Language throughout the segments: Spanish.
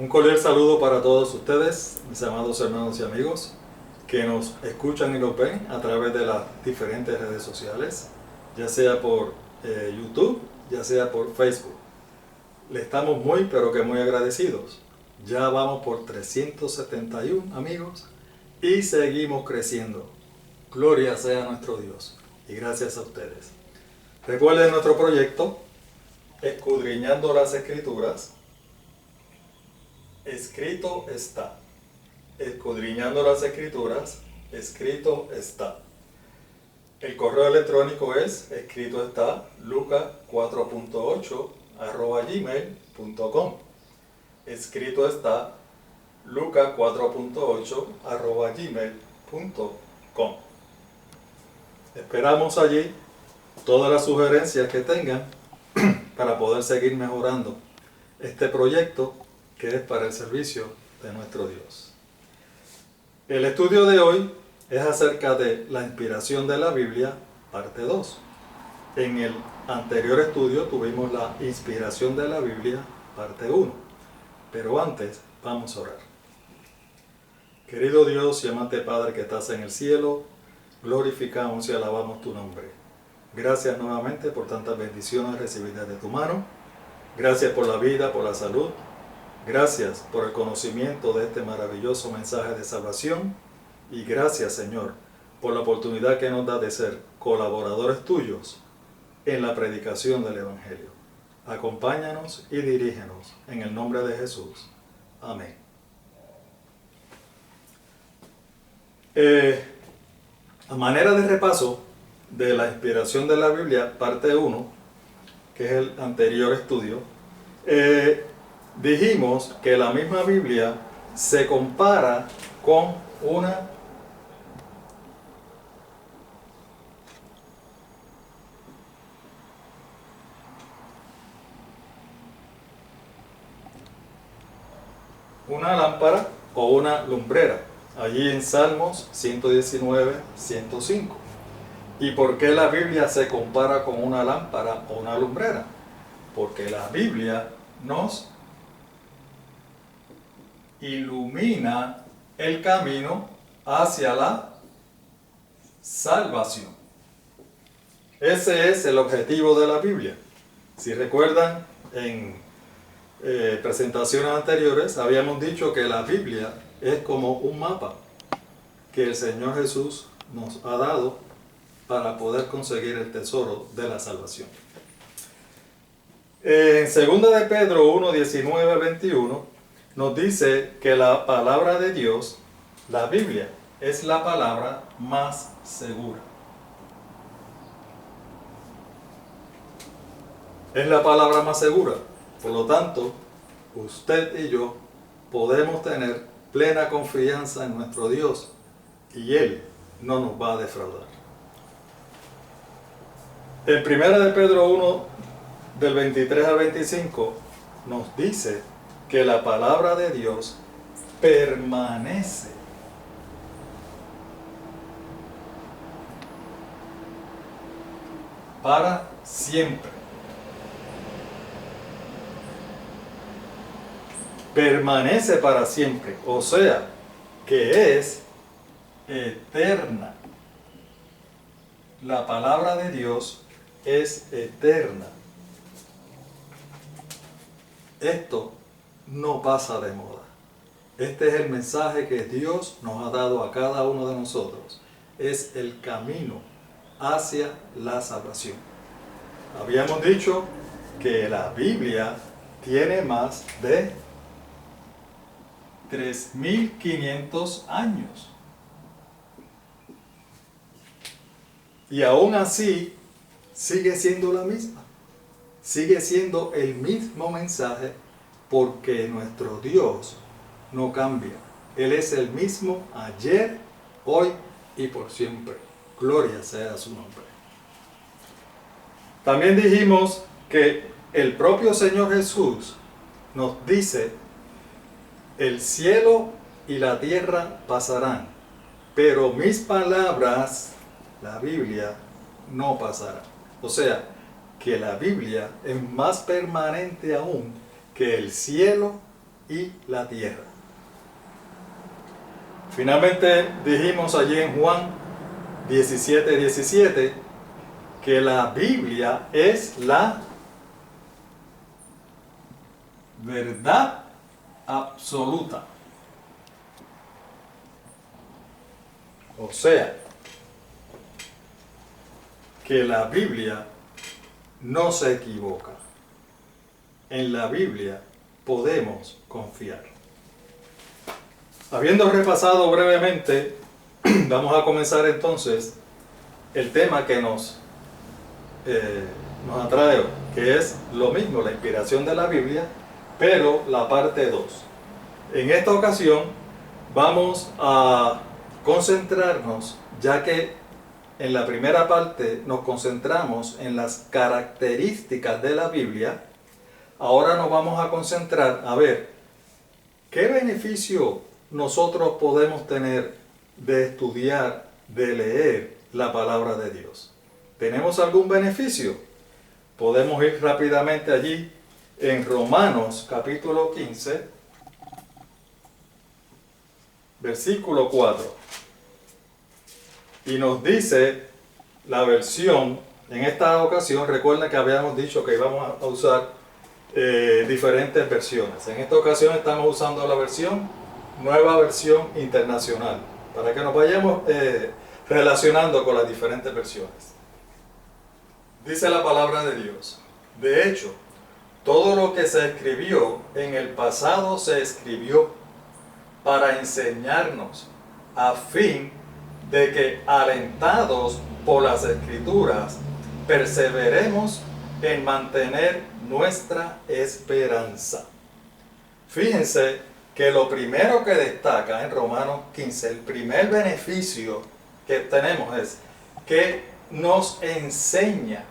Un cordial saludo para todos ustedes, mis amados hermanos y amigos, que nos escuchan y nos ven a través de las diferentes redes sociales, ya sea por YouTube, ya sea por Facebook. Le estamos muy, pero que muy agradecidos. Ya vamos por 371 amigos y seguimos creciendo. Gloria sea a nuestro Dios y gracias a ustedes. Recuerden nuestro proyecto, Escudriñando las Escrituras. Escrito está. Escudriñando las Escrituras, escrito está. El correo electrónico es escrito está luca4.8 @gmail.com. Escrito está luca4.8 @gmail.com. Esperamos allí todas las sugerencias que tengan para poder seguir mejorando este proyecto que es para el servicio de nuestro Dios. El estudio de hoy es acerca de la inspiración de la Biblia, parte 2. En el anterior estudio tuvimos la inspiración de la Biblia, parte 1. Pero antes, vamos a orar. Querido Dios y amante Padre que estás en el cielo, glorificamos y alabamos tu nombre. Gracias nuevamente por tantas bendiciones recibidas de tu mano. Gracias por la vida, por la salud. Gracias por el conocimiento de este maravilloso mensaje de salvación. Y gracias, Señor, por la oportunidad que nos da de ser colaboradores tuyos en la predicación del Evangelio. Acompáñanos y dirígenos en el nombre de Jesús. Amén. A manera de repaso de la inspiración de la Biblia, parte 1, que es el anterior estudio, dijimos que la misma Biblia se compara con una lámpara o una lumbrera, allí en Salmos 119, 105. ¿Y por qué la Biblia se compara con una lámpara o una lumbrera? Porque la Biblia nos ilumina el camino hacia la salvación. Ese es el objetivo de la Biblia. Si recuerdan, en presentaciones anteriores habíamos dicho que la Biblia es como un mapa que el Señor Jesús nos ha dado para poder conseguir el tesoro de la salvación. En 2 de Pedro 1, 19, 21 nos dice que la palabra de Dios, la Biblia, es la palabra más segura. Es la palabra más segura. Por lo tanto, usted y yo podemos tener plena confianza en nuestro Dios y Él no nos va a defraudar. En 1 de Pedro 1, del 23 al 25, nos dice que la palabra de Dios permanece. Para siempre. Permanece para siempre, o sea, que es eterna. La palabra de Dios es eterna. Esto no pasa de moda. Este es el mensaje que Dios nos ha dado a cada uno de nosotros. Es el camino hacia la salvación. Habíamos dicho que la Biblia tiene más de 3.500 años. Y aún así, sigue siendo la misma. Sigue siendo el mismo mensaje porque nuestro Dios no cambia. Él es el mismo ayer, hoy y por siempre. Gloria sea su nombre. También dijimos que el propio Señor Jesús nos dice: el cielo y la tierra pasarán, pero mis palabras, la Biblia, no pasarán. O sea, que la Biblia es más permanente aún que el cielo y la tierra. Finalmente dijimos allí en Juan 17:17 que la Biblia es la verdad absoluta. O sea, que la Biblia no se equivoca. En la Biblia podemos confiar. Habiendo repasado brevemente, vamos a comenzar entonces el tema que nos atrae hoy, que es lo mismo, la inspiración de la Biblia, pero la parte 2. En esta ocasión vamos a concentrarnos, ya que en la primera parte nos concentramos en las características de la Biblia. Ahora nos vamos a concentrar a ver qué beneficio nosotros podemos tener de estudiar, de leer la palabra de Dios. ¿Tenemos algún beneficio? Podemos ir rápidamente allí en Romanos capítulo 15, versículo 4. Y nos dice la versión, en esta ocasión recuerden que habíamos dicho que íbamos a usar diferentes versiones. En esta ocasión estamos usando la nueva versión internacional, para que nos vayamos relacionando con las diferentes versiones. Dice la palabra de Dios: de hecho, todo lo que se escribió en el pasado se escribió para enseñarnos, a fin de que, alentados por las Escrituras, perseveremos en mantener nuestra esperanza. Fíjense que lo primero que destaca en Romanos 15, el primer beneficio que tenemos es que nos enseña.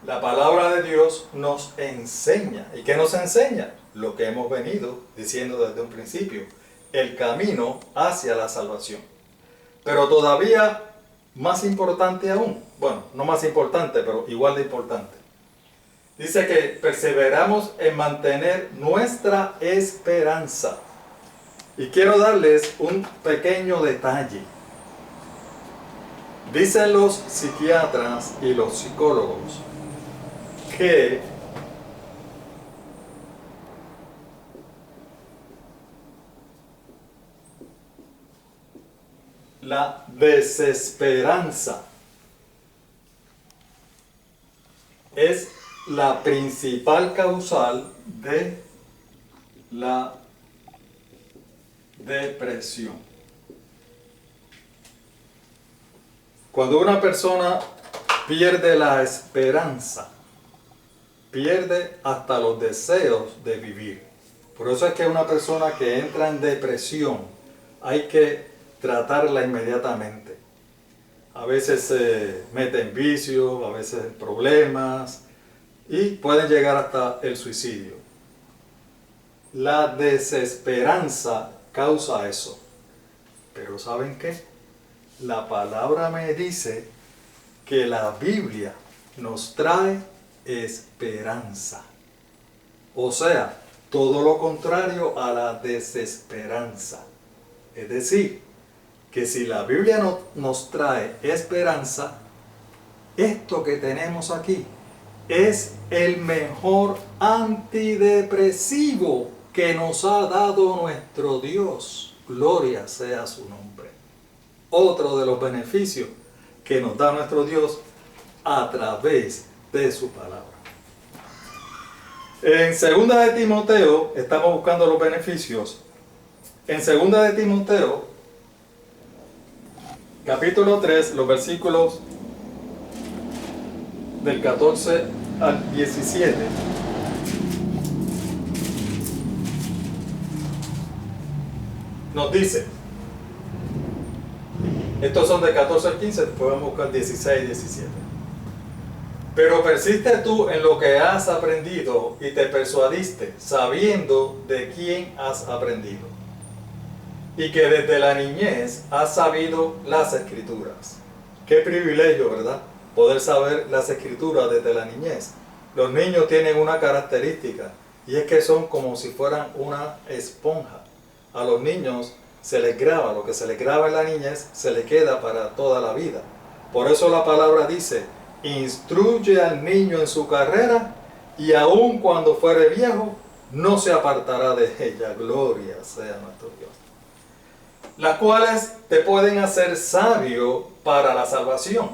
La palabra de Dios nos enseña. ¿Y qué nos enseña? Lo que hemos venido diciendo desde un principio: el camino hacia la salvación. Pero todavía más importante aún, bueno, no más importante, pero igual de importante, dice que perseveramos en mantener nuestra esperanza. Y quiero darles un pequeño detalle. Dicen los psiquiatras y los psicólogos que la desesperanza es la principal causal de la depresión. Cuando una persona pierde la esperanza, pierde hasta los deseos de vivir. Por eso es que una persona que entra en depresión hay que tratarla inmediatamente. A veces se mete en vicios, a veces en problemas y pueden llegar hasta el suicidio. La desesperanza causa eso. Pero ¿saben qué? La palabra me dice que la Biblia nos trae esperanza. O sea, todo lo contrario a la desesperanza. Es decir, que si la Biblia nos trae esperanza, esto que tenemos aquí es el mejor antidepresivo que nos ha dado nuestro Dios. Gloria sea su nombre. Otro de los beneficios que nos da nuestro Dios a través de su palabra. En 2 de Timoteo, estamos buscando los beneficios. En 2 de Timoteo, capítulo 3, los versículos del 14 al 17. Nos dice, estos son de 14 al 15, después vamos a buscar 16 y 17. Pero persiste tú en lo que has aprendido y te persuadiste, sabiendo de quién has aprendido, y que desde la niñez has sabido las Escrituras. Qué privilegio, ¿verdad? Poder saber las Escrituras desde la niñez. Los niños tienen una característica, Y es que son como si fueran una esponja. A los niños se les graba, lo que se les graba en la niñez se les queda para toda la vida. Por eso la palabra dice, instruye al niño en su carrera y aun cuando fuere viejo, no se apartará de ella. Gloria sea nuestro Dios. Las cuales te pueden hacer sabio para la salvación.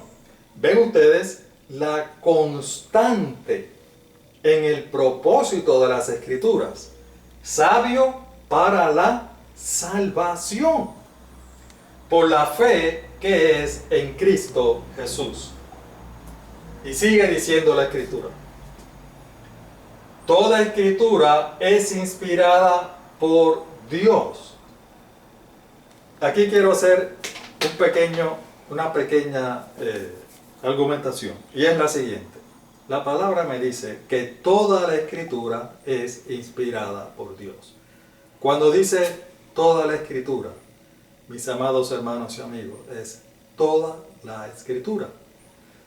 Ven ustedes la constante en el propósito de las Escrituras. Sabio para la salvación. Por la fe que es en Cristo Jesús. Y sigue diciendo la Escritura. Toda Escritura es inspirada por Dios. Aquí quiero hacer una pequeña argumentación. Y es la siguiente. La palabra me dice que toda la Escritura es inspirada por Dios. Cuando dice toda la Escritura, mis amados hermanos y amigos, es toda la Escritura.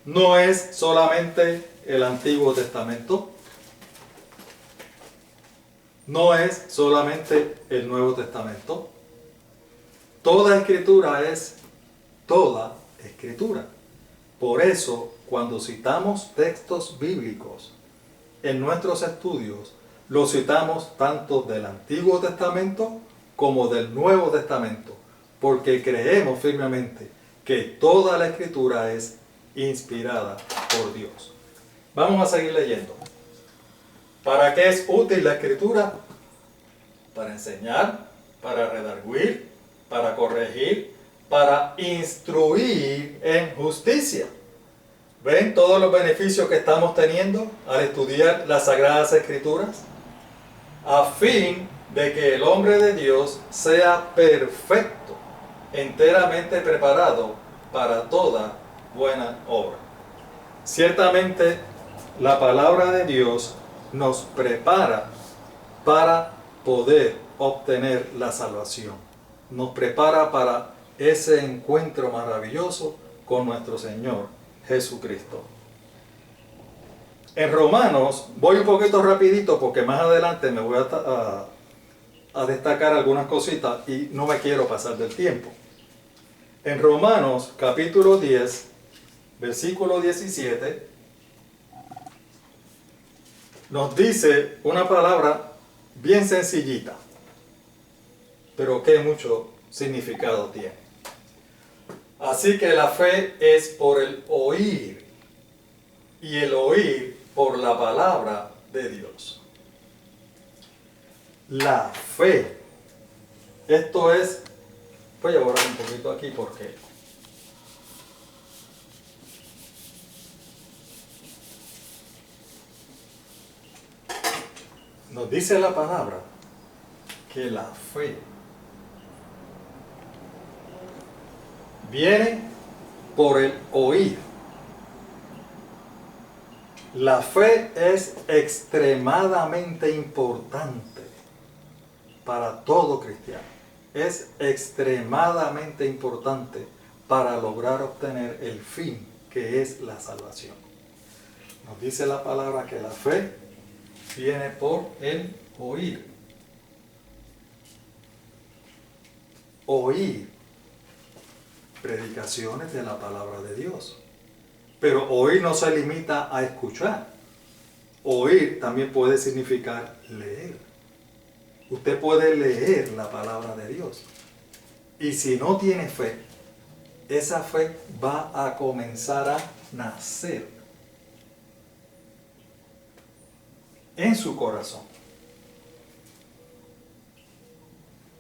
No es solamente el Antiguo Testamento. No es solamente el Nuevo Testamento. Toda Escritura es toda Escritura. Por eso, cuando citamos textos bíblicos en nuestros estudios, los citamos tanto del Antiguo Testamento como del Nuevo Testamento, porque creemos firmemente que toda la Escritura es inspirada por Dios. Vamos a seguir leyendo. ¿Para qué es útil la Escritura? Para enseñar, para redarguir, para corregir, para instruir en justicia. ¿Ven todos los beneficios que estamos teniendo al estudiar las Sagradas Escrituras? A fin de que el hombre de Dios sea perfecto, enteramente preparado para toda buena obra. Ciertamente, la palabra de Dios nos prepara para poder obtener la salvación. Nos prepara para ese encuentro maravilloso con nuestro Señor Jesucristo. En Romanos, voy un poquito rapidito porque más adelante me voy a destacar algunas cositas y no me quiero pasar del tiempo. En Romanos capítulo 10, versículo 17, nos dice una palabra bien sencillita, pero que mucho significado tiene. Así que la fe es por el oír, y el oír por la palabra de Dios. La fe. Esto es, voy a borrar un poquito aquí porque nos dice la palabra que la fe viene por el oír. La fe es extremadamente importante para todo cristiano. Es extremadamente importante para lograr obtener el fin que es la salvación. Nos dice la palabra que la fe viene por el oír. Oír predicaciones de la palabra de Dios. Pero oír no se limita a escuchar. Oír también puede significar leer. Usted puede leer la palabra de Dios. Y si no tiene fe, esa fe va a comenzar a nacer en su corazón.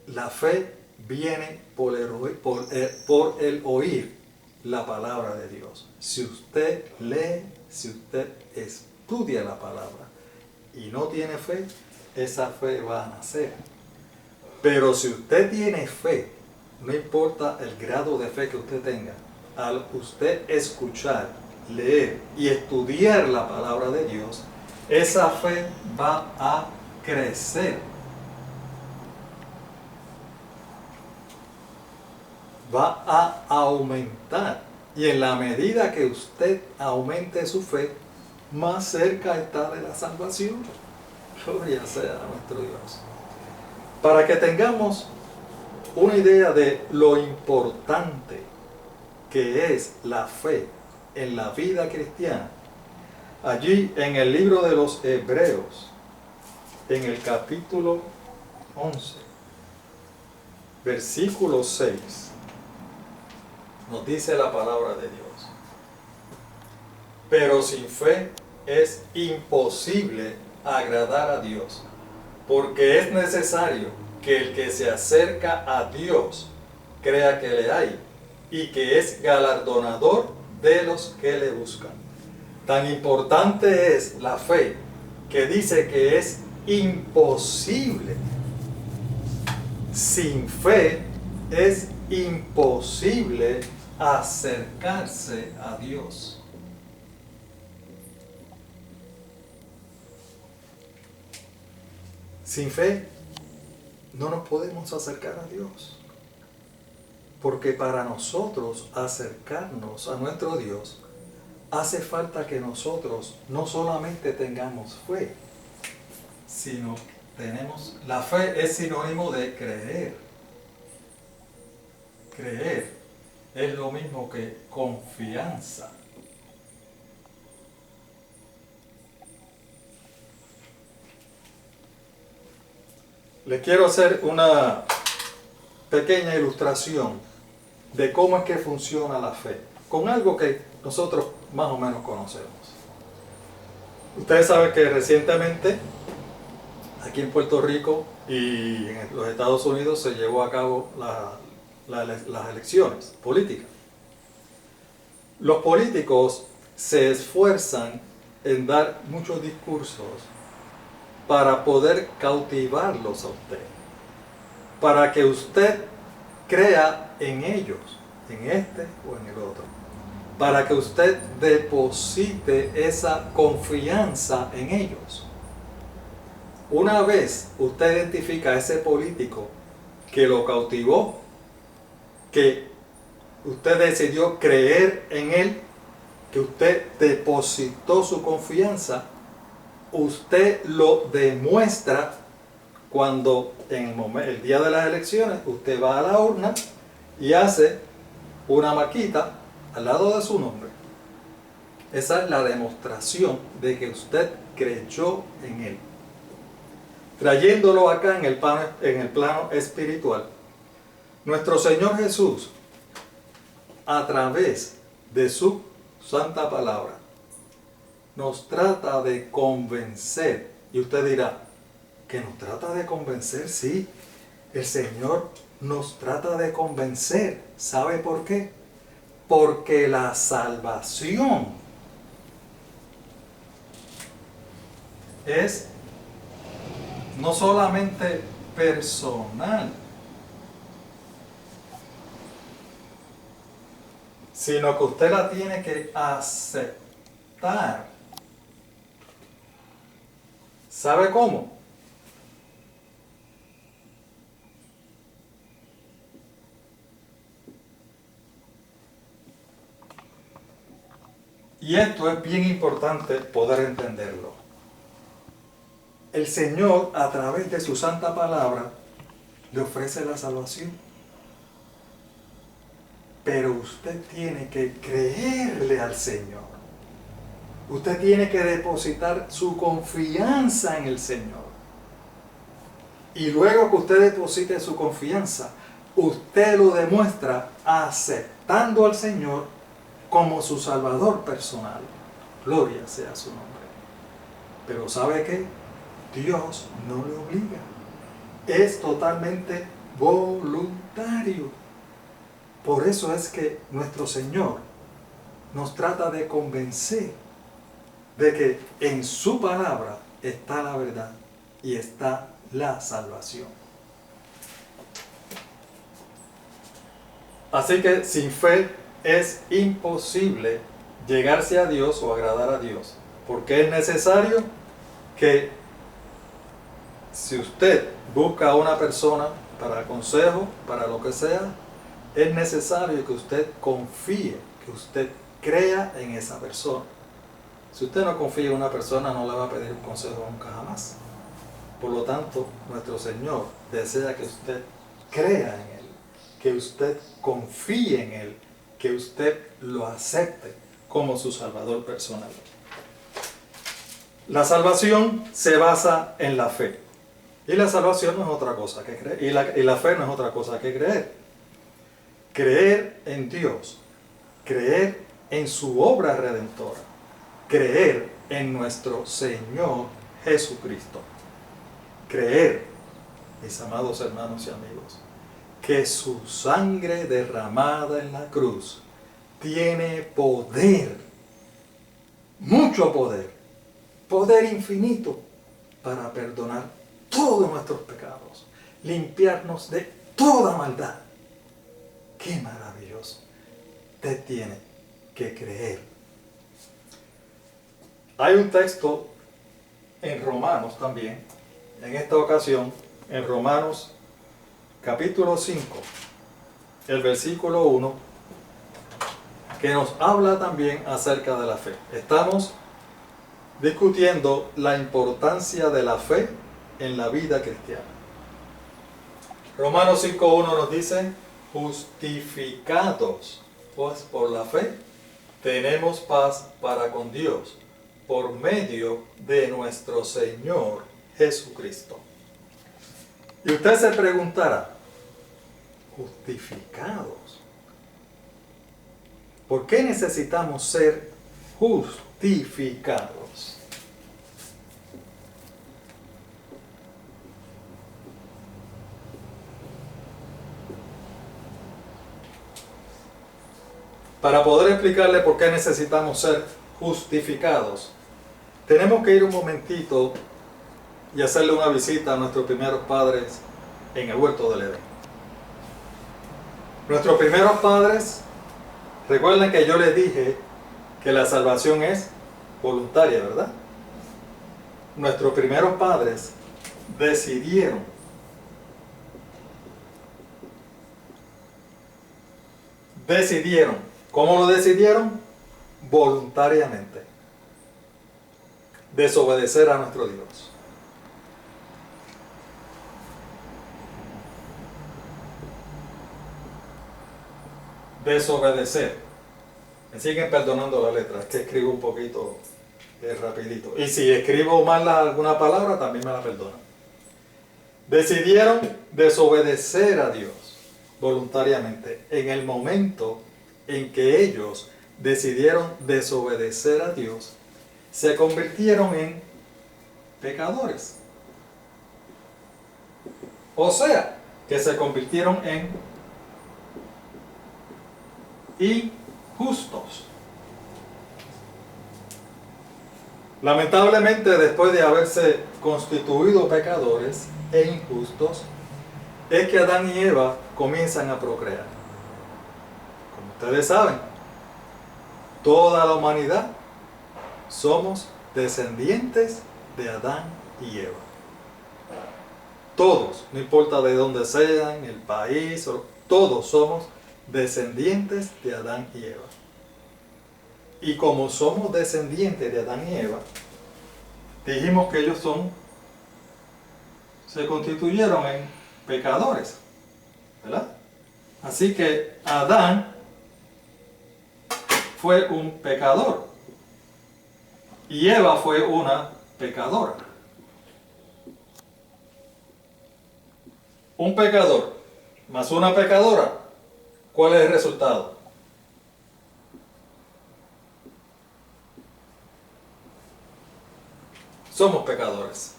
La fe viene por el oír la palabra de Dios. Si usted lee, si usted estudia la palabra y no tiene fe, esa fe va a nacer. Pero si usted tiene fe, no importa el grado de fe que usted tenga, al usted escuchar, leer y estudiar la palabra de Dios, esa fe va a crecer. Va a aumentar. Y en la medida que usted aumente su fe, más cerca está de la salvación. Gloria sea a nuestro Dios. Para que tengamos una idea de lo importante que es la fe en la vida cristiana, allí en el libro de los Hebreos, en el capítulo 11, versículo 6, nos dice la palabra de Dios: pero sin fe es imposible agradar a Dios, porque es necesario que el que se acerca a Dios crea que le hay y que es galardonador de los que le buscan. Tan importante es la fe que dice que es imposible. Sin fe es imposible acercarse a Dios. Sin fe no nos podemos acercar a Dios. Porque para nosotros acercarnos a nuestro Dios, hace falta que nosotros no solamente tengamos fe, sino la fe es sinónimo de creer. Creer es lo mismo que confianza. Les quiero hacer una pequeña ilustración de cómo es que funciona la fe, con algo que nosotros más o menos conocemos. Ustedes saben que recientemente, aquí en Puerto Rico y en los Estados Unidos, se llevó a cabo las elecciones políticas. Los políticos se esfuerzan en dar muchos discursos para poder cautivarlos a usted, para que usted crea en ellos, en este o en el otro, para que usted deposite esa confianza en ellos. Una vez usted identifica a ese político que lo cautivó, que usted decidió creer en él, que usted depositó su confianza, usted lo demuestra cuando en el día de las elecciones usted va a la urna y hace una marquita al lado de su nombre. Esa es la demostración de que usted creyó en él. Trayéndolo acá en el plano espiritual, nuestro Señor Jesús, a través de su santa palabra, nos trata de convencer. Y usted dirá, ¿que nos trata de convencer? Sí, el Señor nos trata de convencer. ¿Sabe por qué? Porque la salvación es no solamente personal, sino que usted la tiene que aceptar. ¿Sabe cómo? Y esto es bien importante poder entenderlo. El Señor, a través de su santa palabra, le ofrece la salvación. Pero usted tiene que creerle al Señor. Usted tiene que depositar su confianza en el Señor. Y luego que usted deposite su confianza, usted lo demuestra aceptando al Señor como su Salvador personal. Gloria sea su nombre. Pero ¿sabe qué? Dios no le obliga. Es totalmente voluntario. Por eso es que nuestro Señor nos trata de convencer de que en su palabra está la verdad y está la salvación. Así que sin fe es imposible llegarse a Dios o agradar a Dios, porque es necesario que si usted busca a una persona para consejo, para lo que sea, es necesario que usted confíe, que usted crea en esa persona. Si usted no confía en una persona, no le va a pedir un consejo nunca jamás. Por lo tanto, nuestro Señor desea que usted crea en Él, que usted confíe en Él, que usted lo acepte como su Salvador personal. La salvación se basa en la fe. Y la salvación no es otra cosa que creer. Y la fe no es otra cosa que creer. Creer en Dios. Creer en su obra redentora. Creer en nuestro Señor Jesucristo. Creer, mis amados hermanos y amigos, que su sangre derramada en la cruz tiene poder, mucho poder, poder infinito para perdonar todos nuestros pecados, limpiarnos de toda maldad. ¡Qué maravilloso! Usted tiene que creer. Hay un texto en Romanos también, en esta ocasión, en Romanos capítulo 5, el versículo 1, que nos habla también acerca de la fe. Estamos discutiendo la importancia de la fe en la vida cristiana. Romanos 5.1 nos dice: justificados pues por la fe, tenemos paz para con Dios, por medio de nuestro Señor Jesucristo. Y usted se preguntará, justificados, ¿por qué necesitamos ser justificados? Para poder explicarle por qué necesitamos ser justificados, tenemos que ir un momentito y hacerle una visita a nuestros primeros padres en el huerto del Edén. Nuestros primeros padres, recuerden que yo les dije que la salvación es voluntaria, ¿verdad? Nuestros primeros padres decidieron ¿cómo lo decidieron? Voluntariamente desobedecer a nuestro Dios. Desobedecer. Me siguen perdonando la letra, es que escribo un poquito rapidito. Y si escribo mal alguna palabra, también me la perdonan. Decidieron desobedecer a Dios voluntariamente. En el momento en que ellos decidieron desobedecer a Dios, se convirtieron en pecadores. O sea, que se convirtieron en injustos. Lamentablemente, después de haberse constituido pecadores e injustos, es que Adán y Eva comienzan a procrear. Como ustedes saben, toda la humanidad somos descendientes de Adán y Eva. Todos, no importa de dónde sean, el país, todos somos descendientes de Adán y Eva. Y como somos descendientes de Adán y Eva, dijimos que ellos se constituyeron en pecadores, ¿verdad? Así que Adán fue un pecador y Eva fue una pecadora. Un pecador más una pecadora, ¿cuál es el resultado? Somos pecadores.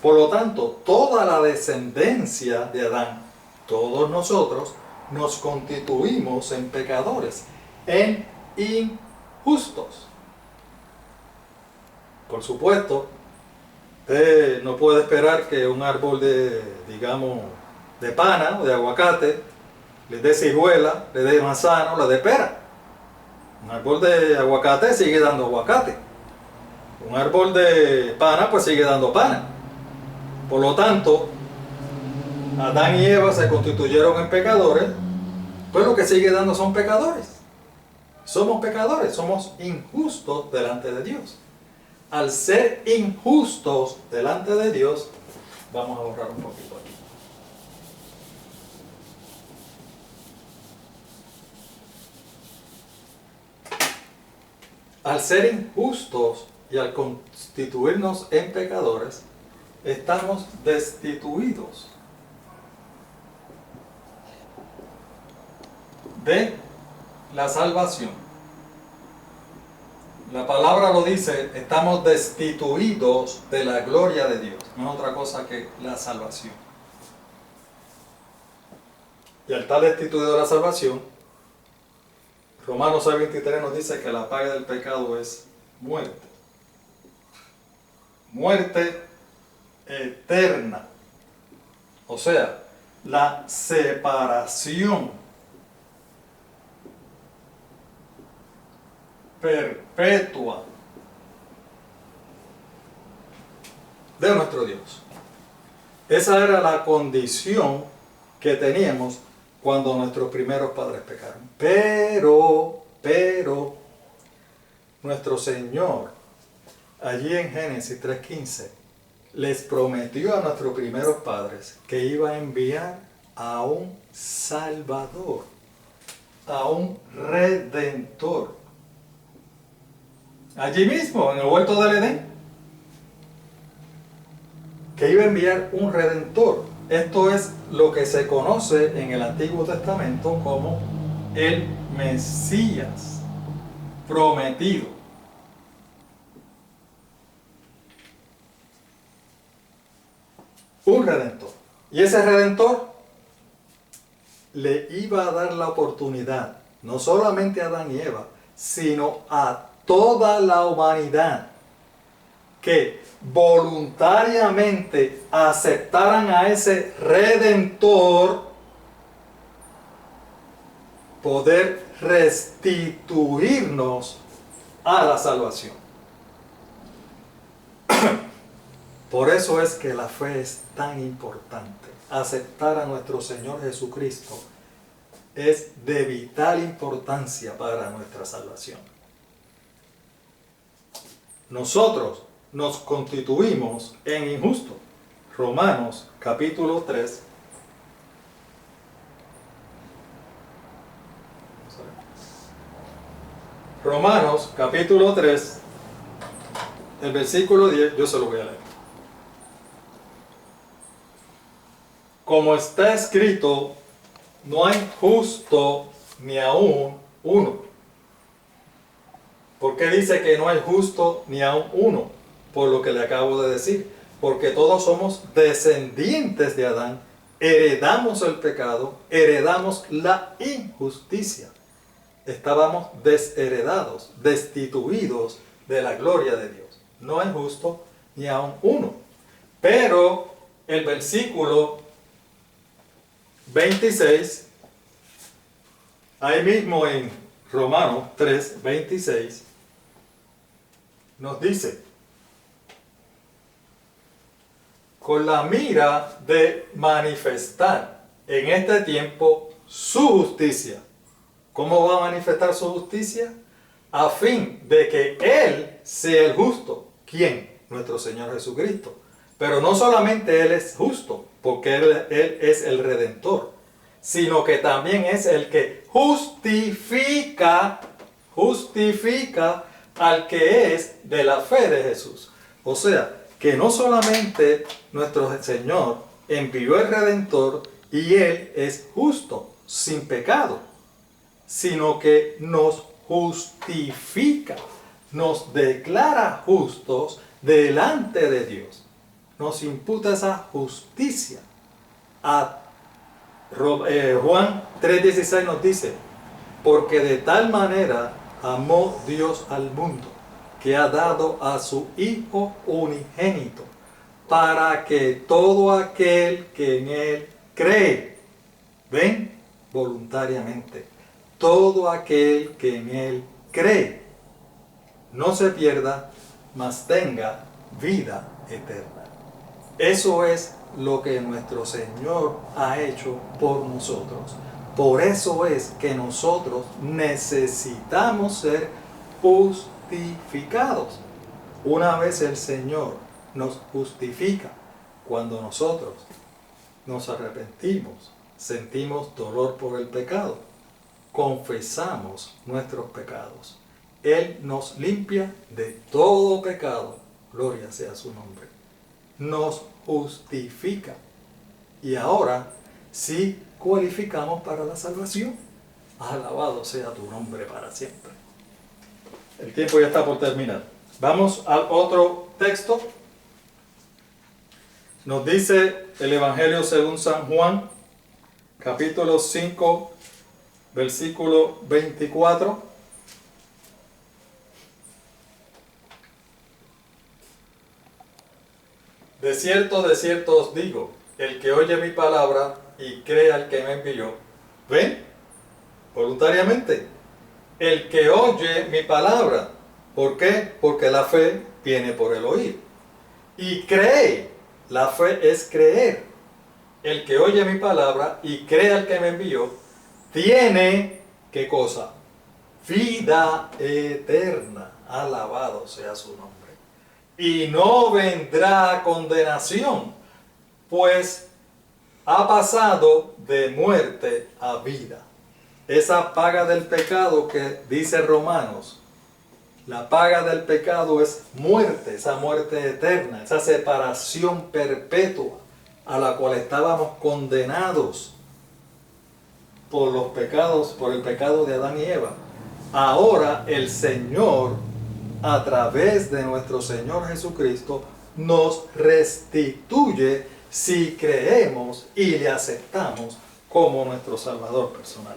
Por lo tanto, toda la descendencia de Adán, todos nosotros, nos constituimos en pecadores, en injustos. Por supuesto, usted no puede esperar que un árbol de pana o de aguacate le dé ciruela, le dé manzana o le dé pera. Un árbol de aguacate sigue dando aguacate. Un árbol de pana pues sigue dando pana. Por lo tanto, Adán y Eva se constituyeron en pecadores, pues lo que sigue dando son pecadores. Somos pecadores, somos injustos delante de Dios. Al ser injustos delante de Dios, Vamos a borrar un poquito aquí. Al ser injustos y al constituirnos en pecadores, estamos destituidos de la salvación. La palabra lo dice, estamos destituidos de la gloria de Dios. No es otra cosa que la salvación. Y al estar destituido de la salvación, Romanos 6:23 nos dice que la paga del pecado es muerte. Muerte eterna. O sea, la separación perpetua de nuestro Dios. Esa era la condición que teníamos cuando nuestros primeros padres pecaron. Pero, nuestro Señor, allí en Génesis 3:15, les prometió a nuestros primeros padres que iba a enviar a un Salvador, a un Redentor. Allí mismo, en el huerto del Edén, que iba a enviar un Redentor. Esto es lo que se conoce en el Antiguo Testamento como el Mesías prometido. Un Redentor. Y ese Redentor le iba a dar la oportunidad, no solamente a Adán y Eva, sino a toda la humanidad, que voluntariamente aceptaran a ese Redentor, poder restituirnos a la salvación. Por eso es que la fe es tan importante. Aceptar a nuestro Señor Jesucristo es de vital importancia para nuestra salvación. Nosotros nos constituimos en injustos. Romanos capítulo 3. Romanos capítulo 3, el versículo 10, yo se lo voy a leer. Como está escrito, no hay justo ni aún uno. ¿Por qué dice que no hay justo ni aún uno? Por lo que le acabo de decir. Porque todos somos descendientes de Adán, heredamos el pecado, heredamos la injusticia. Estábamos desheredados, destituidos de la gloria de Dios. No hay justo ni aún uno. Pero el versículo 26, ahí mismo en Romanos 3, 26, nos dice: con la mira de manifestar en este tiempo su justicia. ¿Cómo va a manifestar su justicia? A fin de que Él sea el justo. ¿Quién? Nuestro Señor Jesucristo. Pero no solamente Él es justo, porque Él es el Redentor, sino que también es el que justifica al que es de la fe de Jesús. O sea, que no solamente nuestro Señor envió el Redentor y Él es justo, sin pecado, sino que nos justifica, nos declara justos delante de Dios. Nos imputa esa justicia. Juan 3:16 nos dice: porque de tal manera amó Dios al mundo, que ha dado a su Hijo unigénito, para que todo aquel que en Él cree, ven, voluntariamente, todo aquel que en Él cree, no se pierda, mas tenga vida eterna. Eso es lo que nuestro Señor ha hecho por nosotros. Por eso es que nosotros necesitamos ser justificados. Una vez el Señor nos justifica, cuando nosotros nos arrepentimos, sentimos dolor por el pecado, confesamos nuestros pecados. Él nos limpia de todo pecado, gloria sea su nombre. Nos justifica. Y ahora sí cualificamos para la salvación. Alabado sea tu nombre para siempre. El tiempo ya está por terminar. Vamos al otro texto. Nos dice el Evangelio según San Juan, capítulo 5, versículo 24. De cierto os digo, el que oye mi palabra y cree al que me envió, ¿ven? Voluntariamente. El que oye mi palabra. ¿Por qué? Porque la fe viene por el oír. Y cree. La fe es creer. El que oye mi palabra y cree al que me envió, tiene, ¿qué cosa? Vida eterna. Alabado sea su nombre. Y no vendrá a condenación, pues ha pasado de muerte a vida. Esa paga del pecado que dice Romanos, la paga del pecado es muerte, esa muerte eterna, esa separación perpetua a la cual estábamos condenados por los pecados, por el pecado de Adán y Eva. Ahora el Señor, a través de nuestro Señor Jesucristo, nos restituye si creemos y le aceptamos como nuestro Salvador personal.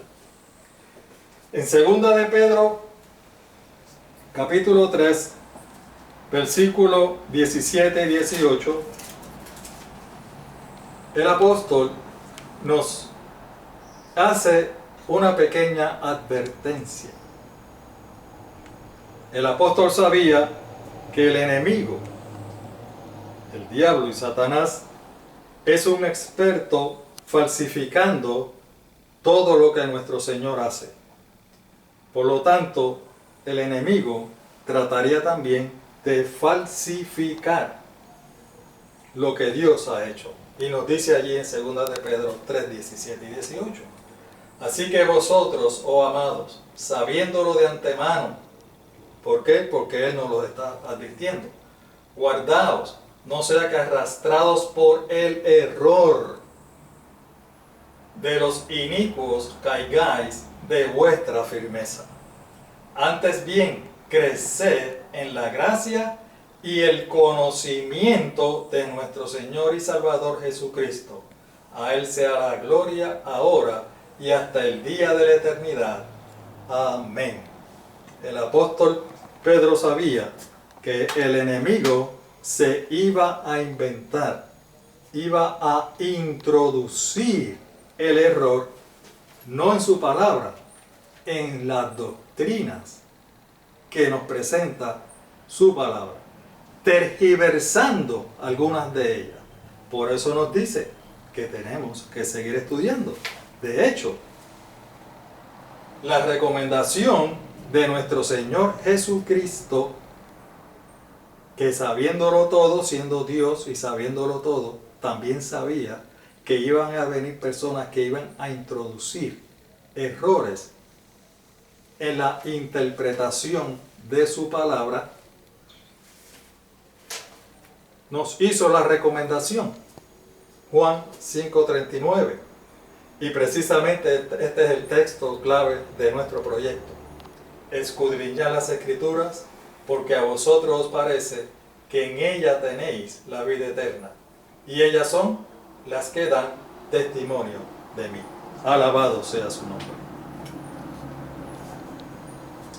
En 2 de Pedro, capítulo 3, versículo 17 y 18, el apóstol nos hace una pequeña advertencia. El apóstol sabía que el enemigo, el diablo y Satanás, es un experto falsificando todo lo que nuestro Señor hace. Por lo tanto, el enemigo trataría también de falsificar lo que Dios ha hecho. Y nos dice allí en 2 de Pedro 3, 17 y 18. Así que vosotros, oh amados, sabiéndolo de antemano, ¿por qué? Porque Él nos lo está advirtiendo. Guardaos, no sea que arrastrados por el error de los inicuos caigáis de vuestra firmeza. Antes bien, creced en la gracia y el conocimiento de nuestro Señor y Salvador Jesucristo. A Él sea la gloria ahora y hasta el día de la eternidad. Amén. El apóstol Pedro sabía que el enemigo se iba a inventar, iba a introducir el error, no en su palabra, en las doctrinas que nos presenta su palabra, tergiversando algunas de ellas. Por eso nos dice que tenemos que seguir estudiando. De hecho, la recomendación de nuestro Señor Jesucristo, que sabiéndolo todo, siendo Dios y sabiéndolo todo, también sabía que iban a venir personas que iban a introducir errores en la interpretación de su palabra. Nos hizo la recomendación, Juan 5:39, y precisamente este es el texto clave de nuestro proyecto. Escudriñad las Escrituras, porque a vosotros os parece que en ellas tenéis la vida eterna, y ellas son las que dan testimonio de mí. Alabado sea su nombre.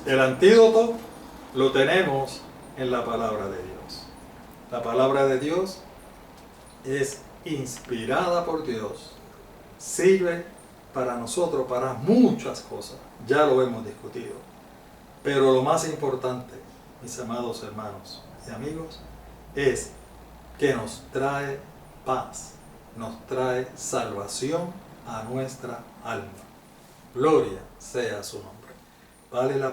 El antídoto lo tenemos en la palabra de Dios. La palabra de Dios es inspirada por Dios, sirve para nosotros para muchas cosas, ya lo hemos discutido, pero lo más importante, mis amados hermanos y amigos, es que nos trae paz, nos trae salvación a nuestra alma. Gloria sea su nombre. Vale la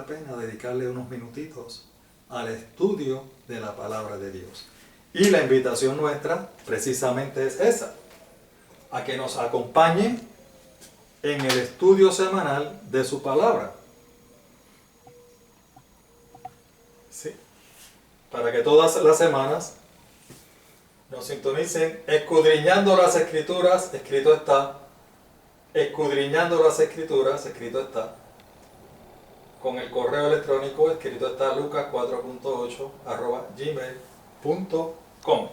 pena dedicarle unos minutitos al estudio de la palabra de Dios. Y la invitación nuestra precisamente es esa, a que nos acompañe en el estudio semanal de su palabra. ¿Sí? Para que todas las semanas nos sintonicen escudriñando las Escrituras, escrito está. Escudriñando las Escrituras, escrito está. Con el correo electrónico, escrito está, lucas4.8@gmail.com.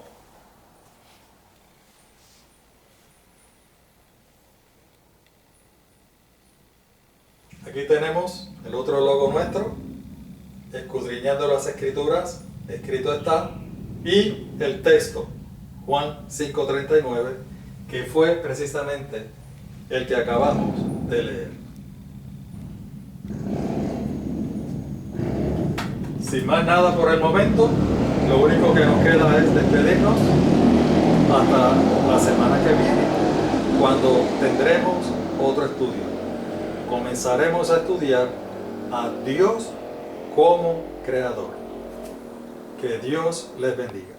Aquí tenemos el otro logo nuestro, escudriñando las Escrituras, escrito está, y el texto, Juan 5:39, que fue precisamente el que acabamos de leer. Sin más nada por el momento, lo único que nos queda es despedirnos hasta la semana que viene, cuando tendremos otro estudio. Comenzaremos a estudiar a Dios como Creador. Que Dios les bendiga.